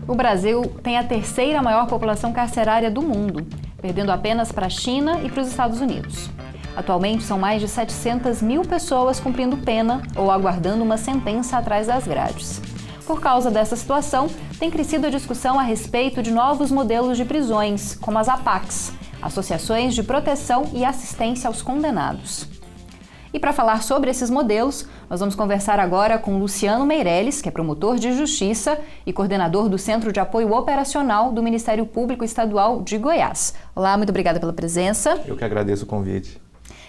O Brasil tem a terceira maior população carcerária do mundo, perdendo apenas para a China e para os Estados Unidos. Atualmente, são mais de 700 mil pessoas cumprindo pena ou aguardando uma sentença atrás das grades. Por causa dessa situação, tem crescido a discussão a respeito de novos modelos de prisões, como as APACs, Associações de Proteção e Assistência aos Condenados. E para falar sobre esses modelos, nós vamos conversar agora com Luciano Meirelles, que é promotor de justiça e coordenador do Centro de Apoio Operacional do Ministério Público Estadual de Goiás. Olá, muito obrigada pela presença. Eu que agradeço o convite.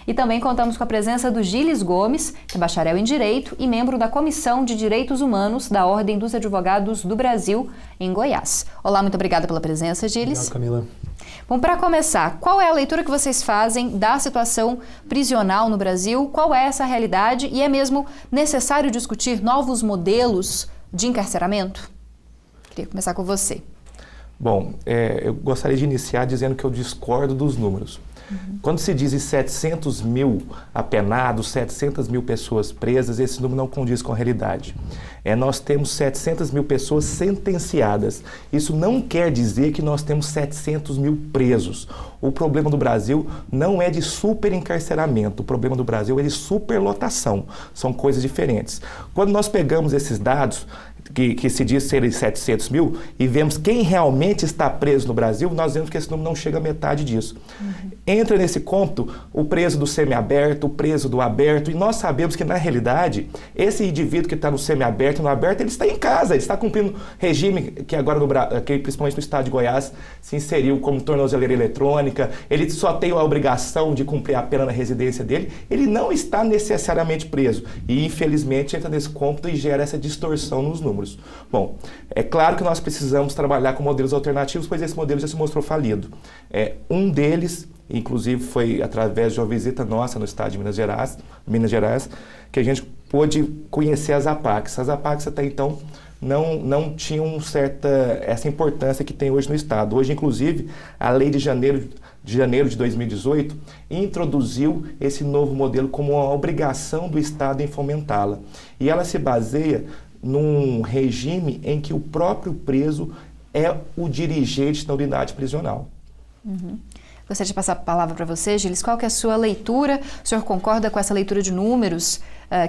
E também contamos com a presença do Gilles Gomes, que é bacharel em Direito e membro da Comissão de Direitos Humanos da Ordem dos Advogados do Brasil, em Goiás. Olá, muito obrigada pela presença, Gilles. Obrigado, Camila. Bom, para começar, qual é a leitura que vocês fazem da situação prisional no Brasil? Qual é essa realidade? E é mesmo necessário discutir novos modelos de encarceramento? Queria começar com você. Bom, eu gostaria de iniciar dizendo que eu discordo dos números. Quando se diz 700 mil apenados, 700 mil pessoas presas, esse número não condiz com a realidade. Nós temos 700 mil pessoas sentenciadas. Isso não quer dizer que nós temos 700 mil presos. O problema do Brasil não é de superencarceramento, o problema do Brasil é de superlotação. São coisas diferentes. Quando nós pegamos esses dados, que se diz serem 700 mil, e vemos quem realmente está preso no Brasil, nós vemos que esse número não chega à metade disso. Entra nesse cômputo o preso do semiaberto, o preso do aberto, e nós sabemos que, na realidade, esse indivíduo que está no semiaberto e no aberto, ele está em casa, ele está cumprindo regime que agora, que principalmente no estado de Goiás, se inseriu como tornozeleira eletrônica, ele só tem a obrigação de cumprir a pena na residência dele, ele não está necessariamente preso, e infelizmente entra nesse cômputo e gera essa distorção nos números. Bom, é claro que nós precisamos trabalhar com modelos alternativos, pois esse modelo já se mostrou falido. Um deles, inclusive, foi através de uma visita nossa no estado de Minas Gerais, que a gente pôde conhecer as APACs. As APACs até então não tinham essa importância que tem hoje no estado. Hoje, inclusive, a lei de janeiro de 2018 introduziu esse novo modelo como uma obrigação do estado em fomentá-la. E ela se baseia num regime em que o próprio preso é o dirigente da unidade prisional. Gostaria de passar a palavra para você, Gilles. Qual que é a sua leitura? O senhor concorda com essa leitura de números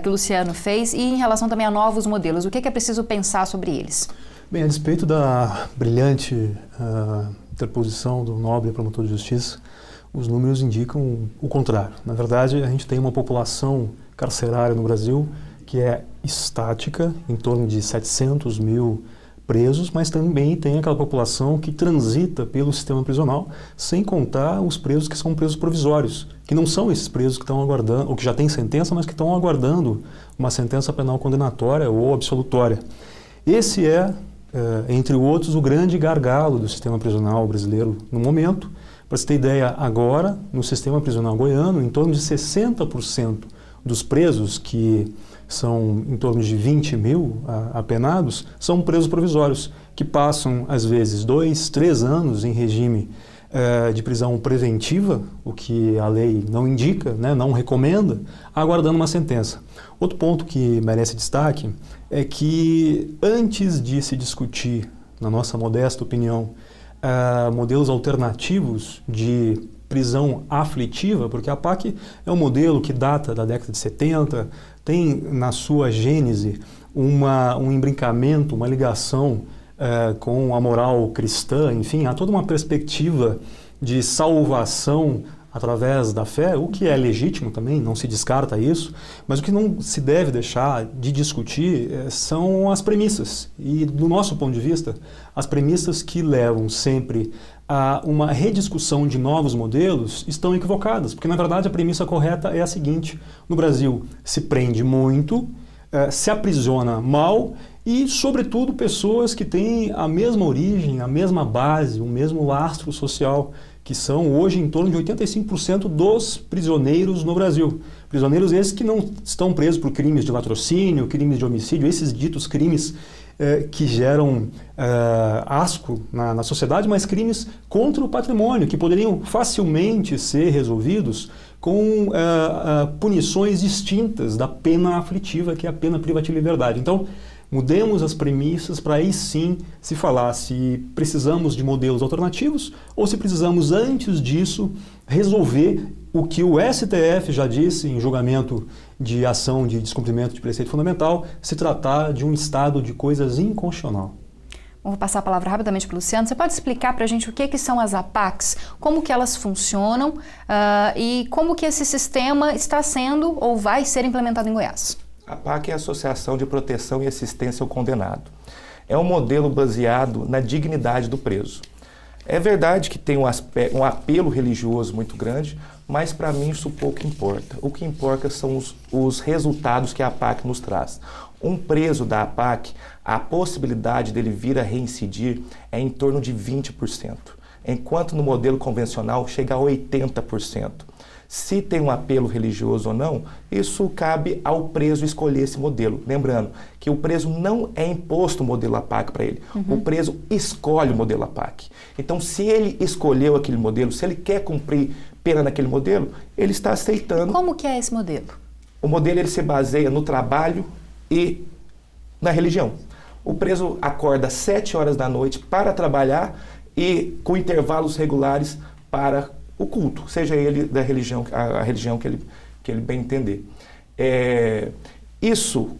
que o Luciano fez? E em relação também a novos modelos, o que é preciso pensar sobre eles? Bem, a despeito da brilhante interposição do nobre promotor de justiça, os números indicam o contrário. Na verdade, a gente tem uma população carcerária no Brasil que é estática, em torno de 700 mil presos, mas também tem aquela população que transita pelo sistema prisional, sem contar os presos que são presos provisórios, que não são esses presos que estão aguardando, ou que já têm sentença, mas que estão aguardando uma sentença penal condenatória ou absolutória. Esse entre outros, o grande gargalo do sistema prisional brasileiro no momento. Para você ter ideia, agora, no sistema prisional goiano, em torno de 60% dos presos, que são em torno de 20 mil apenados, são presos provisórios, que passam, às vezes, 2, 3 anos em regime de prisão preventiva, o que a lei não indica, não recomenda, aguardando uma sentença. Outro ponto que merece destaque é que, antes de se discutir, na nossa modesta opinião, modelos alternativos de prisão aflitiva, porque a APAC é um modelo que data da década de 70, tem na sua gênese um embrincamento, uma ligação com a moral cristã, enfim, há toda uma perspectiva de salvação através da fé, o que é legítimo também, não se descarta isso, mas o que não se deve deixar de discutir são as premissas. E, do nosso ponto de vista, as premissas que levam sempre a uma rediscussão de novos modelos estão equivocadas, porque, na verdade, a premissa correta é a seguinte: no Brasil se prende muito, se aprisiona mal e, sobretudo, pessoas que têm a mesma origem, a mesma base, o mesmo lastro social, que são hoje em torno de 85% dos prisioneiros no Brasil. Prisioneiros esses que não estão presos por crimes de latrocínio, crimes de homicídio, esses ditos crimes que geram asco na sociedade, mas crimes contra o patrimônio, que poderiam facilmente ser resolvidos com punições distintas da pena aflitiva, que é a pena privativa de liberdade. Então, Mudemos as premissas para aí sim se falar se precisamos de modelos alternativos ou se precisamos, antes disso, resolver o que o STF já disse em julgamento de ação de descumprimento de preceito fundamental, se tratar de um estado de coisas inconstitucional. Vou passar a palavra rapidamente para o Luciano. Você pode explicar para a gente o que são as APACs, como que elas funcionam e como que esse sistema está sendo ou vai ser implementado em Goiás? A APAC é a Associação de Proteção e Assistência ao Condenado. É um modelo baseado na dignidade do preso. É verdade que tem um apelo religioso muito grande, mas para mim isso pouco importa. O que importa são os resultados que a APAC nos traz. Um preso da APAC, a possibilidade dele vir a reincidir é em torno de 20%, enquanto no modelo convencional chega a 80%. Se tem um apelo religioso ou não, isso cabe ao preso escolher esse modelo. Lembrando que o preso não é imposto o modelo APAC para ele. O preso escolhe o modelo APAC. Então, se ele escolheu aquele modelo, se ele quer cumprir pena naquele modelo, ele está aceitando. Como que é esse modelo? O modelo ele se baseia no trabalho e na religião. O preso acorda às 7 horas da noite para trabalhar e com intervalos regulares para o culto, seja ele da religião, a religião que ele bem entender.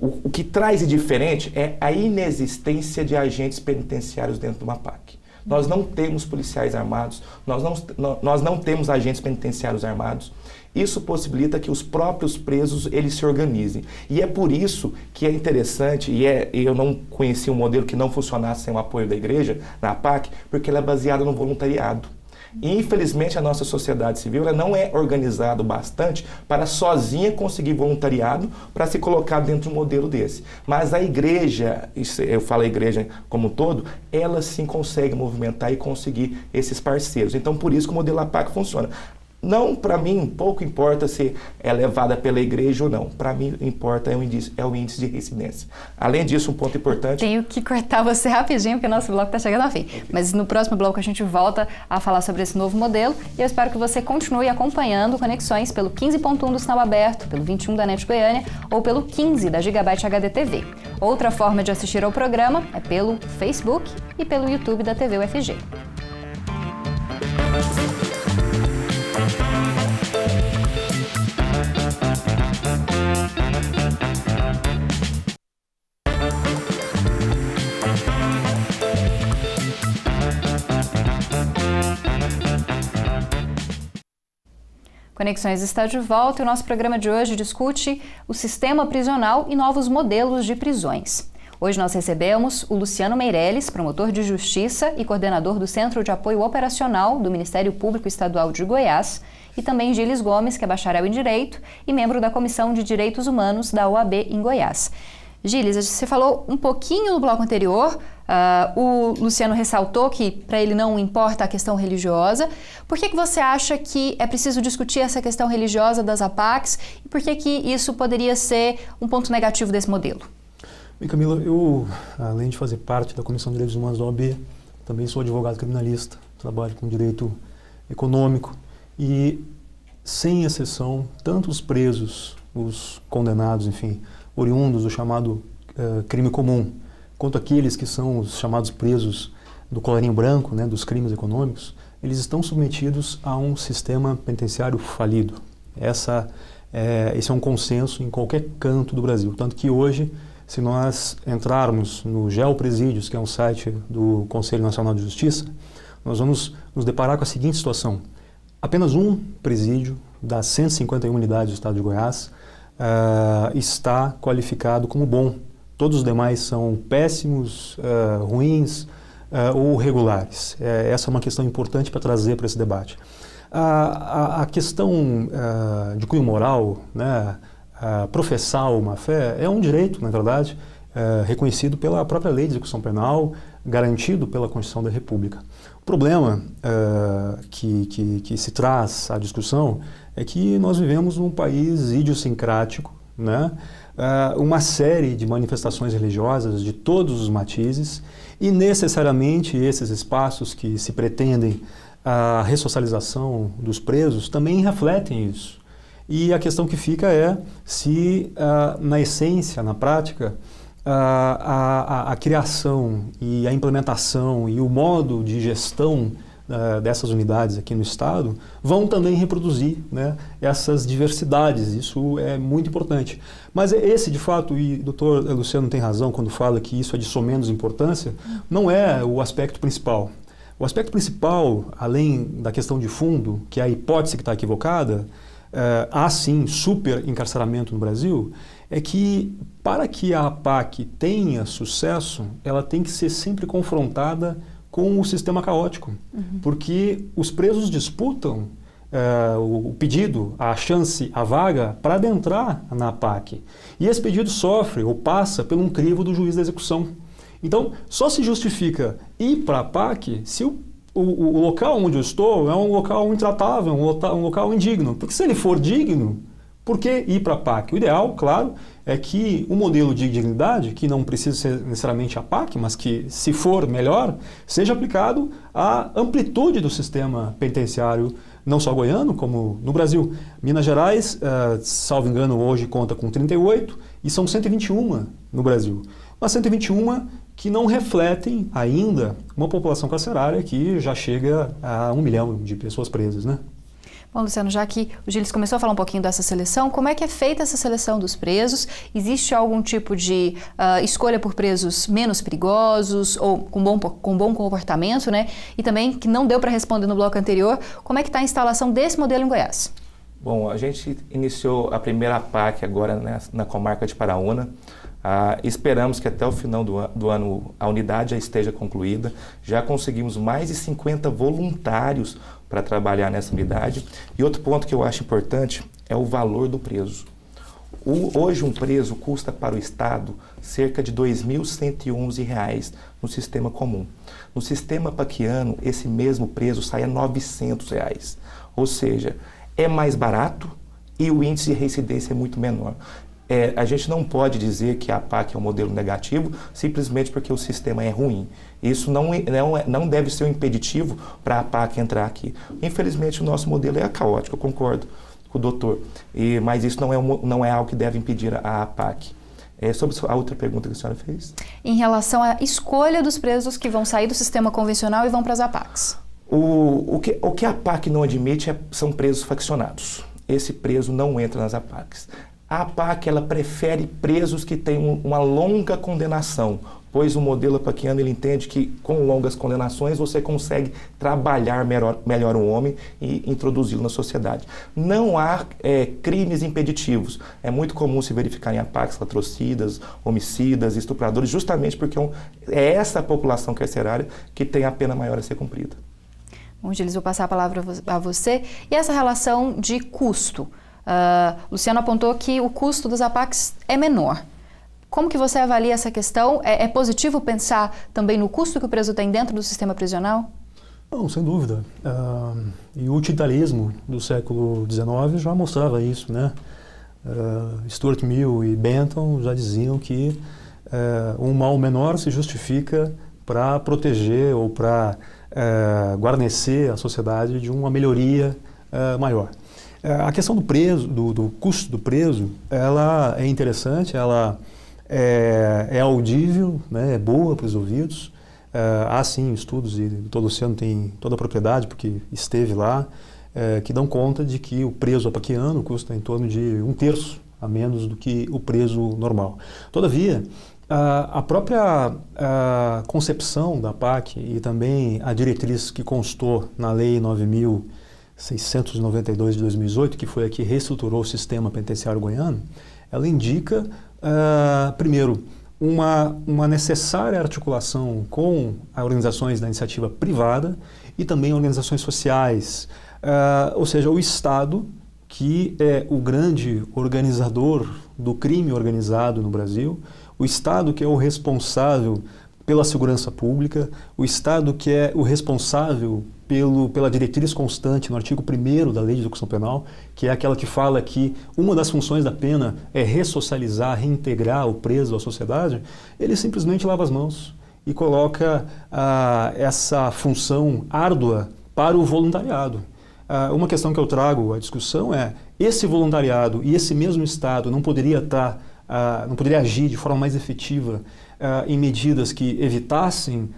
O que traz de diferente é a inexistência de agentes penitenciários dentro de uma APAC. Nós não temos policiais armados, nós não temos agentes penitenciários armados. Isso possibilita que os próprios presos eles se organizem. E é por isso que é interessante, eu não conheci um modelo que não funcionasse sem o apoio da igreja, na APAC, porque ela é baseada no voluntariado. E, infelizmente, a nossa sociedade civil ela não é organizada bastante para sozinha conseguir voluntariado para se colocar dentro de um modelo desse. Mas a igreja, eu falo a igreja como um todo, ela sim consegue movimentar e conseguir esses parceiros. Então, por isso que o modelo APAC funciona. Não, para mim, pouco importa se é levada pela igreja ou não. Para mim, importa é o índice de reincidência. Além disso, um ponto importante... Tenho que cortar você rapidinho, porque o nosso bloco está chegando ao fim. Mas no próximo bloco a gente volta a falar sobre esse novo modelo e eu espero que você continue acompanhando Conexões pelo 15.1 do Sinal Aberto, pelo 21 da NET Goiânia ou pelo 15 da Gigabyte HD TV. Outra forma de assistir ao programa é pelo Facebook e pelo YouTube da TV UFG. Conexões está de volta e o nosso programa de hoje discute o sistema prisional e novos modelos de prisões. Hoje nós recebemos o Luciano Meirelles, promotor de justiça e coordenador do Centro de Apoio Operacional do Ministério Público Estadual de Goiás, e também Gilles Gomes, que é bacharel em Direito e membro da Comissão de Direitos Humanos da OAB em Goiás. Gilles, você falou um pouquinho no bloco anterior, o Luciano ressaltou que para ele não importa a questão religiosa. Por que você acha que é preciso discutir essa questão religiosa das APACs e por que isso poderia ser um ponto negativo desse modelo? Bem, Camila, eu, além de fazer parte da Comissão de Direitos Humanos da OAB, também sou advogado criminalista, trabalho com direito econômico e, sem exceção, tanto os presos, os condenados, enfim, oriundos do chamado crime comum, quanto aqueles que são os chamados presos do colarinho branco, né, dos crimes econômicos, eles estão submetidos a um sistema penitenciário falido. Esse é um consenso em qualquer canto do Brasil. Tanto que hoje, se nós entrarmos no GeoPresídios, que é um site do Conselho Nacional de Justiça, nós vamos nos deparar com a seguinte situação. Apenas um presídio das 151 unidades do estado de Goiás está qualificado como bom. Todos os demais são péssimos, ruins ou regulares. Essa é uma questão importante para trazer para esse debate. A questão de cunho moral, né, professar uma fé, é um direito, na verdade, reconhecido pela própria Lei de Execução Penal, garantido pela Constituição da República. O problema que se traz à discussão é que nós vivemos num país idiosincrático, né? Uma série de manifestações religiosas de todos os matizes e necessariamente esses espaços que se pretendem a ressocialização dos presos também refletem isso. E a questão que fica é se, na essência, na prática, a criação e a implementação e o modo de gestão dessas unidades aqui no Estado vão também reproduzir, né, essas diversidades. Isso é muito importante. Mas esse, de fato, e o doutor Luciano tem razão quando fala que isso é de somenos importância, não é o aspecto principal. O aspecto principal, além da questão de fundo, que é a hipótese que está equivocada, há sim super encarceramento no Brasil, é que para que a APAC tenha sucesso, ela tem que ser sempre confrontada com o sistema caótico, porque os presos disputam o pedido, a chance, a vaga para adentrar na APAC. E esse pedido sofre ou passa por um crivo do juiz da execução. Então, só se justifica ir para a APAC se o local onde eu estou é um local intratável, um local indigno. Porque se ele for digno, por que ir para a APAC? O ideal, claro, é que o modelo de dignidade, que não precisa ser necessariamente a APAC, mas que, se for melhor, seja aplicado à amplitude do sistema penitenciário, não só goiano, como no Brasil. Minas Gerais, salvo engano, hoje conta com 38 e são 121 no Brasil. Mas 121 que não refletem ainda uma população carcerária que já chega a 1 milhão de pessoas presas, né? Bom, Luciano, já que o Gilles começou a falar um pouquinho dessa seleção, como é que é feita essa seleção dos presos? Existe algum tipo de escolha por presos menos perigosos ou com bom comportamento, né? E também, que não deu para responder no bloco anterior, como é que está a instalação desse modelo em Goiás? Bom, a gente iniciou a primeira APAC agora, né, na comarca de Paraúna. Esperamos que até o final do ano a unidade já esteja concluída. Já conseguimos mais de 50 voluntários para trabalhar nessa unidade. E outro ponto que eu acho importante é o valor do preso. Hoje um preso custa para o Estado cerca de R$ 2.111 no sistema comum. No sistema paquiano, esse mesmo preso sai a R$ 900. Ou seja, é mais barato e o índice de reincidência é muito menor. A gente não pode dizer que a APAC é um modelo negativo simplesmente porque o sistema é ruim. Isso não deve ser um impeditivo para a APAC entrar aqui. Infelizmente, o nosso modelo é caótico, eu concordo com o doutor. Mas isso não é algo que deve impedir a APAC. Sobre a outra pergunta que a senhora fez? Em relação à escolha dos presos que vão sair do sistema convencional e vão para as APACs. O que a APAC não admite são presos faccionados. Esse preso não entra nas APACs. A APAC ela prefere presos que têm uma longa condenação, pois o modelo apaquiano ele entende que com longas condenações você consegue trabalhar melhor um homem e introduzi-lo na sociedade. Não há crimes impeditivos. É muito comum se verificar em APACs latrocidas, homicidas, estupradores, justamente porque é essa população carcerária que tem a pena maior a ser cumprida. Bom, Gilles, vou passar a palavra a você. E essa relação de custo? Luciano apontou que o custo dos APACs é menor. Como que você avalia essa questão? É positivo pensar também no custo que o preso tem dentro do sistema prisional? Não, sem dúvida. E o utilitarismo do século XIX já mostrava isso, né? Stuart Mill e Bentham já diziam que um mal menor se justifica para proteger ou para guarnecer a sociedade de uma melhoria maior. A questão do preso, do custo do preso, ela é interessante, ela é audível, né, é boa para os ouvidos. Há sim estudos, e o Dr. Luciano tem toda a propriedade, porque esteve lá, que dão conta de que o preso apaquiano custa em torno de 1/3 a menos do que o preso normal. Todavia, a própria concepção da APAC e também a diretriz que constou na Lei 9.692 de 2018, que foi a que reestruturou o sistema penitenciário goiano, ela indica, primeiro, uma necessária articulação com as organizações da iniciativa privada e também organizações sociais, ou seja, o Estado, que é o grande organizador do crime organizado no Brasil, o Estado que é o responsável pela segurança pública, o Estado que é o responsável pela diretriz constante no artigo 1º da Lei de Execução Penal, que é aquela que fala que uma das funções da pena é ressocializar, reintegrar o preso à sociedade, ele simplesmente lava as mãos e coloca essa função árdua para o voluntariado. Uma questão que eu trago à discussão é, esse voluntariado e esse mesmo Estado não poderia estar não poderia agir de forma mais efetiva em medidas que evitassem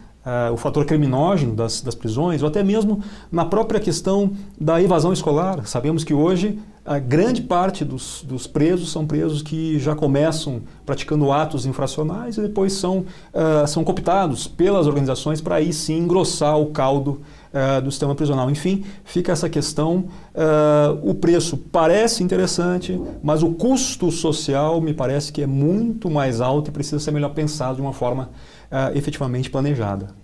o fator criminógeno das prisões, ou até mesmo na própria questão da evasão escolar. Sabemos que hoje a grande parte dos presos são presos que já começam praticando atos infracionais e depois são cooptados pelas organizações para aí sim engrossar o caldo do sistema prisional. Enfim, fica essa questão, o preço parece interessante, mas o custo social me parece que é muito mais alto e precisa ser melhor pensado de uma forma efetivamente planejada.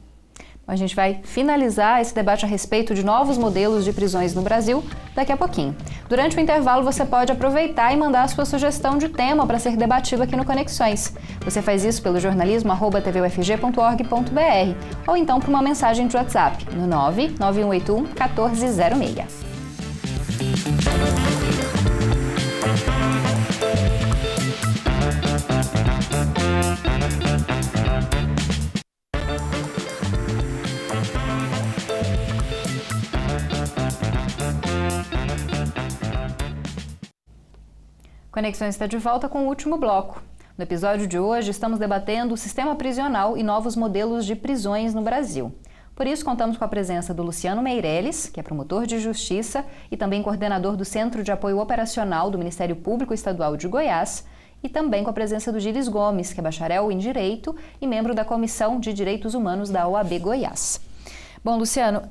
A gente vai finalizar esse debate a respeito de novos modelos de prisões no Brasil daqui a pouquinho. Durante o intervalo, você pode aproveitar e mandar a sua sugestão de tema para ser debatido aqui no Conexões. Você faz isso pelo jornalismo@tvufg.org.br ou então por uma mensagem de WhatsApp no 99181 1406. Conexões está de volta com o último bloco. No episódio de hoje, estamos debatendo o sistema prisional e novos modelos de prisões no Brasil. Por isso, contamos com a presença do Luciano Meirelles, que é promotor de justiça e também coordenador do Centro de Apoio Operacional do Ministério Público Estadual de Goiás, e também com a presença do Gilles Gomes, que é bacharel em Direito e membro da Comissão de Direitos Humanos da OAB Goiás. Bom, Luciano,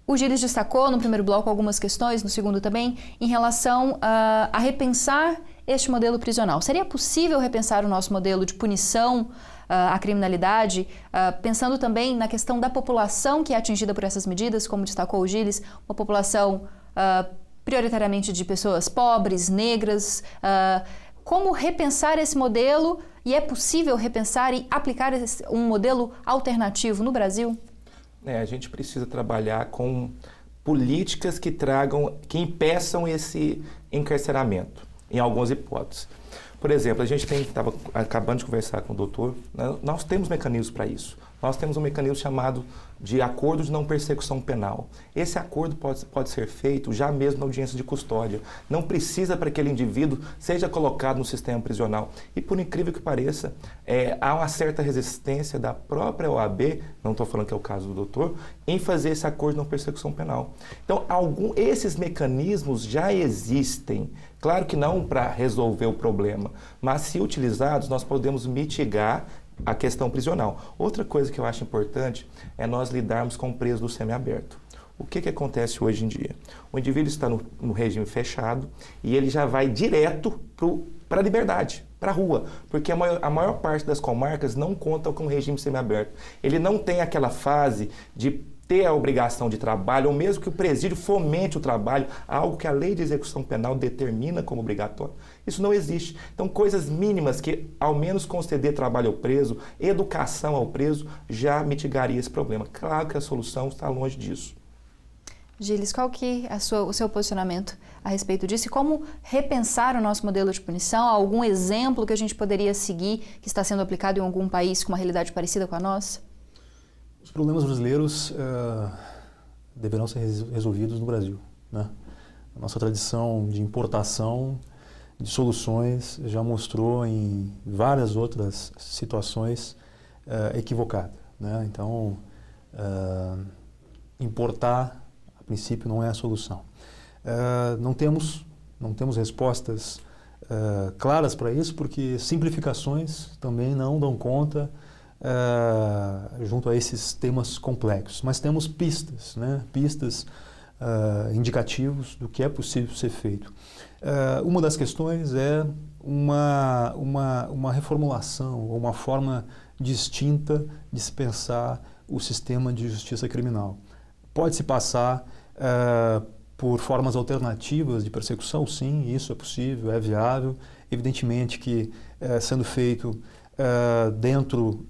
o Gilles destacou no primeiro bloco algumas questões, no segundo também, em relação a repensar este modelo prisional. Seria possível repensar o nosso modelo de punição à criminalidade, pensando também na questão da população que é atingida por essas medidas, como destacou o Gilles, uma população prioritariamente de pessoas pobres, negras. Como repensar esse modelo, e é possível repensar e aplicar um modelo alternativo no Brasil? A gente precisa trabalhar com políticas que impeçam esse encarceramento, em algumas hipóteses. Por exemplo, a gente estava acabando de conversar com o doutor, nós temos mecanismos para isso. Nós temos um mecanismo chamado de acordo de não persecução penal. Esse acordo pode ser feito já mesmo na audiência de custódia. Não precisa para que aquele indivíduo seja colocado no sistema prisional. E por incrível que pareça, há uma certa resistência da própria OAB, não estou falando que é o caso do doutor, em fazer esse acordo de não persecução penal. Então, esses mecanismos já existem. Claro que não para resolver o problema, mas se utilizados, nós podemos mitigar a questão prisional. Outra coisa que eu acho importante é nós lidarmos com o preso do semiaberto. O que acontece hoje em dia? O indivíduo está no regime fechado e ele já vai direto para a liberdade, para a rua, porque a maior parte das comarcas não conta com o regime semiaberto. Ele não tem aquela fase de ter a obrigação de trabalho, ou mesmo que o presídio fomente o trabalho, algo que a lei de execução penal determina como obrigatório. Isso não existe. Então, coisas mínimas que, ao menos conceder trabalho ao preso, educação ao preso, já mitigaria esse problema. Claro que a solução está longe disso. Gilles, qual que é o seu posicionamento a respeito disso? E como repensar o nosso modelo de punição? Há algum exemplo que a gente poderia seguir que está sendo aplicado em algum país com uma realidade parecida com a nossa? Os problemas brasileiros deverão ser resolvidos no Brasil, né? A nossa tradição de importação de soluções já mostrou em várias outras situações equivocada, né? Então, importar, a princípio, não é a solução. Não temos respostas claras para isso, porque simplificações também não dão conta junto a esses temas complexos. Mas temos pistas, né? Pistas indicativos do que é possível ser feito. Uma das questões é uma reformulação, ou uma forma distinta de se pensar o sistema de justiça criminal. Pode-se passar por formas alternativas de persecução? Sim, isso é possível, é viável. Evidentemente que sendo feito dentro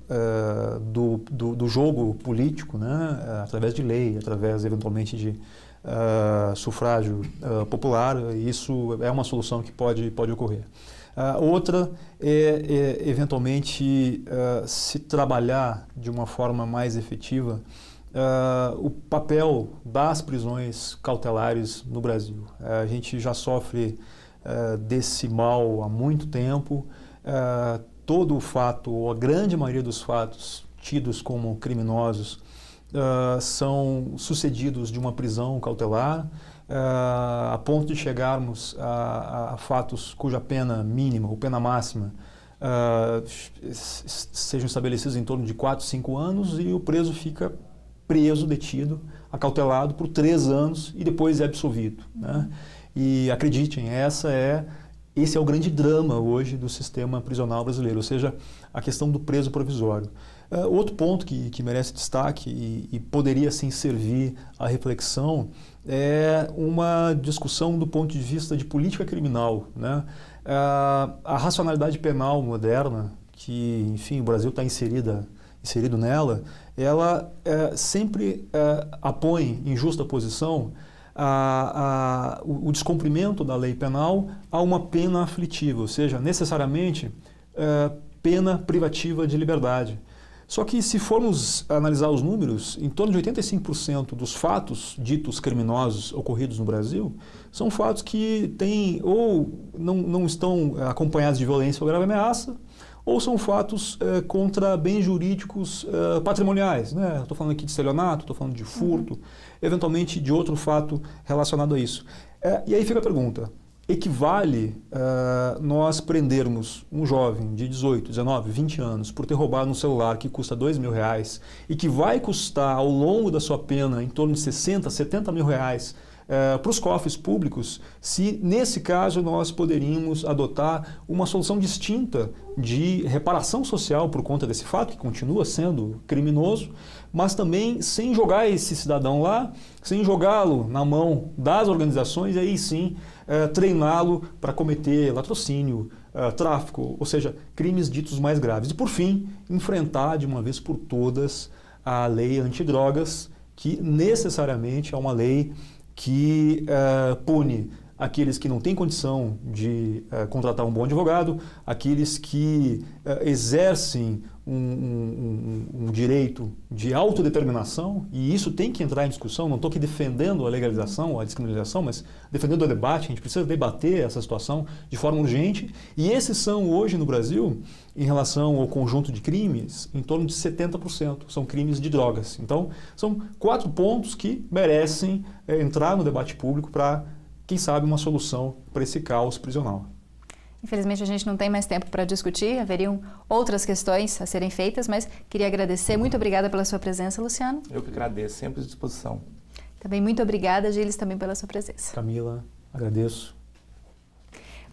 do jogo político, né, através de lei, através eventualmente de sufrágio popular, isso é uma solução que pode ocorrer. Outra é eventualmente se trabalhar de uma forma mais efetiva o papel das prisões cautelares no Brasil. A gente já sofre desse mal há muito tempo. Todo o fato, ou a grande maioria dos fatos tidos como criminosos, são sucedidos de uma prisão cautelar, a ponto de chegarmos a fatos cuja pena mínima ou pena máxima sejam estabelecidos em torno de 4, 5 anos e o preso fica preso, detido, acautelado por 3 anos e depois é absolvido, né? E acreditem, esse é o grande drama hoje do sistema prisional brasileiro, ou seja, a questão do preso provisório. Outro ponto que merece destaque e poderia sim servir à reflexão é uma discussão do ponto de vista de política criminal, né? A racionalidade penal moderna, que, enfim, o Brasil está inserido nela, ela sempre apõe em justa posição o descumprimento da lei penal a uma pena aflitiva, ou seja, necessariamente pena privativa de liberdade. Só que se formos analisar os números, em torno de 85% dos fatos ditos criminosos ocorridos no Brasil são fatos que têm ou não estão acompanhados de violência ou grave ameaça, ou são fatos contra bens jurídicos patrimoniais, né? Estou falando aqui de estelionato, estou falando de furto, eventualmente de outro fato relacionado a isso. E aí fica a pergunta, equivale nós prendermos um jovem de 18, 19, 20 anos por ter roubado um celular que custa R$2.000 e que vai custar ao longo da sua pena em torno de 60, 70 mil reais para os cofres públicos, se nesse caso nós poderíamos adotar uma solução distinta de reparação social por conta desse fato, que continua sendo criminoso, mas também sem jogar esse cidadão lá, sem jogá-lo na mão das organizações e aí sim treiná-lo para cometer latrocínio, tráfico, ou seja, crimes ditos mais graves. E por fim, enfrentar de uma vez por todas a lei antidrogas, que necessariamente é uma lei que pune aqueles que não têm condição de contratar um bom advogado, aqueles que exercem um direito de autodeterminação, e isso tem que entrar em discussão. Não estou aqui defendendo a legalização, a descriminalização, mas defendendo o debate. A gente precisa debater essa situação de forma urgente, e esses são hoje no Brasil, em relação ao conjunto de crimes, em torno de 70% são crimes de drogas. Então, são 4 pontos que merecem entrar no debate público para, quem sabe, uma solução para esse caos prisional. Infelizmente a gente não tem mais tempo para discutir, haveriam outras questões a serem feitas, mas queria agradecer. Muito obrigada pela sua presença, Luciano. Eu que agradeço, sempre à disposição. Também muito obrigada, Gilles, também pela sua presença. Camila, agradeço.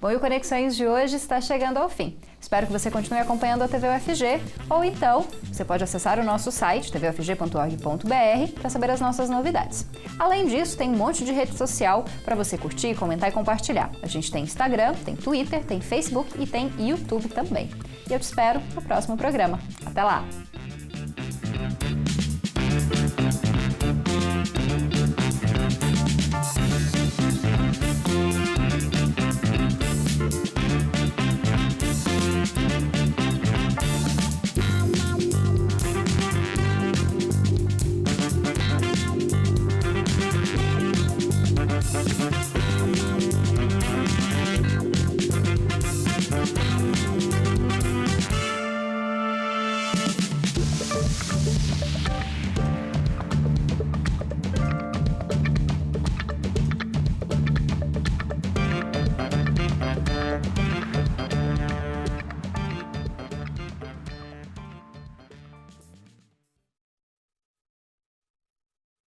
Bom, e o Conexões de hoje está chegando ao fim. Espero que você continue acompanhando a TV UFG, ou então você pode acessar o nosso site, tvufg.org.br, para saber as nossas novidades. Além disso, tem um monte de rede social para você curtir, comentar e compartilhar. A gente tem Instagram, tem Twitter, tem Facebook e tem YouTube também. E eu te espero no próximo programa. Até lá!